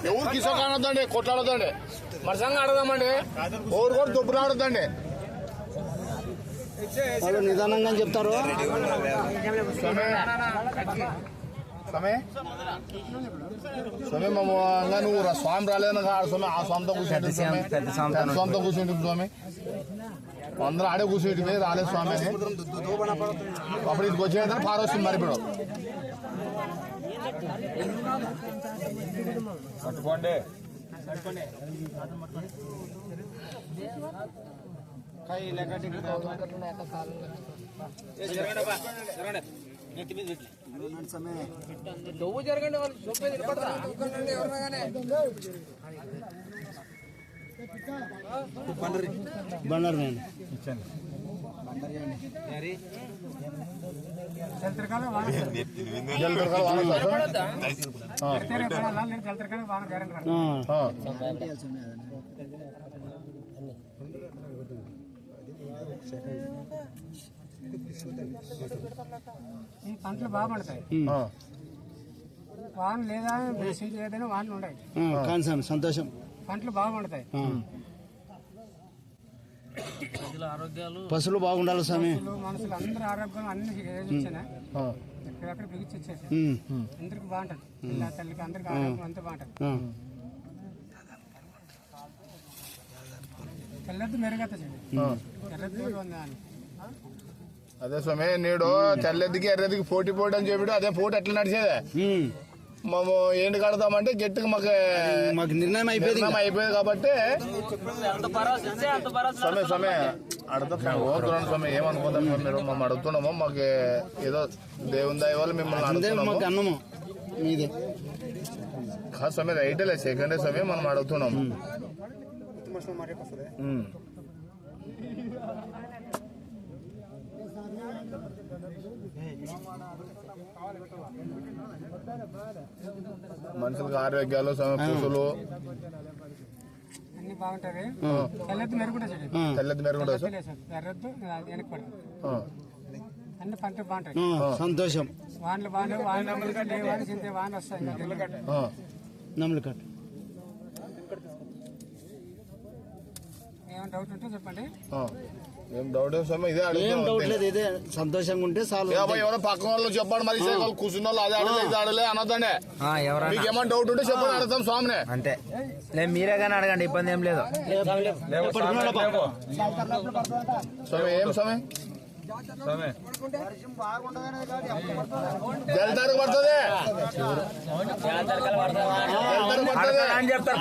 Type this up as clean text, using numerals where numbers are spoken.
ఎవరు కిసో కానొద్దండి, కొట్లాడొద్దండి, మరసంగా ఆడదామండి, ఎవరు కూడా దుబ్బులు ఆడొద్దండి. వాళ్ళు నిదానంగా చెప్తారు. నువ్వు స్వామి రాలేదని స్వామి ఆ స్వామితో కూర్చుంటుంది, స్వామితో కూర్చుంటుంది స్వామి, అందరూ ఆడే కూర్చుంటుంది రాలేదు స్వామి అని. అప్పుడు ఇది వచ్చేదంటే పార వస్తుంది మరి. ఇప్పుడు పట్టుకోండి, జరగండి, వాళ్ళు చూపేది బండర్ నేను ఈ పంటలు బాగా పడతాయి. వాన లేదా లేదని వానలు ఉన్నాయి, సంతోషం. పంటలు బాగా పడతాయి. పశువులు బాగుండాలి స్వామి, మనుషులు అందరూ ఆరోగ్యం అన్ని ఇచ్చినా ఎక్కడెక్కడ బిగించి ఇచ్చేసి అందరికి బాగుంటది. తల్లికి అందరికి ఆరోగ్యం అంతా బాగుంటది. తెల్లద్దు మెరుగత తెల్లద్దు అని. అదే స్వామి నేడు తెల్లెద్దికి ఎర్రెద్దికి పోటీ అని చెప్పాడు. అదే పోటీ ఎట్లా నడిచేదే మేము ఏంటి కడతామంటే గట్టిగా మాకు నిర్ణయం అయిపోయింది కాబట్టి స్వామి అడుగుతున్నాను స్వామి, ఏమనుకుంటాం మీరు మమ్మల్ని అడుగుతున్నాము. మాకు ఏదో దేవుని దయ వల్ల మిమ్మల్ని అడుగుతున్నాము. కాదు స్వామి, రైటే సెకండ్ స్వామి మనం అడుగుతున్నాము. మనుషులకు ఆరోగ్యాలు పూసులు అన్ని బాగుంటాయి. తెల్లద్దు మెరుగుంటా, తెల్లద్దు మెరుగుంటా, ఎర్రద్దు వెనక్కి పడుతుంది. అన్ని పంటలు బాగుంటాయి. సంతోషం. వానలు బాగుంటాయి. వానలు లేవని చింతే వాన వస్తాయి. నమ్మకం ఏమైనా డౌట్ ఉంటే చెప్పండి. ఏం డౌట్ ఇదే అడగలేదు, ఇదే సంతోషంగా ఉంటే చాలు. ఎవరో పక్కన వాళ్ళు చెప్పండి, మరి కూర్చున్న వాళ్ళు అది ఆడలే ఇది ఆడలే అనొద్దండి. మీకు ఏమైనా డౌట్ ఉంటే చెప్పండి, అడుగుతాం స్వామిని. అంతే, మీరే కానీ అడగండి, ఇబ్బంది ఏం లేదు. స్వామి ఏం స్వామి జల్తారు పడుతుంది అని చెప్తారు.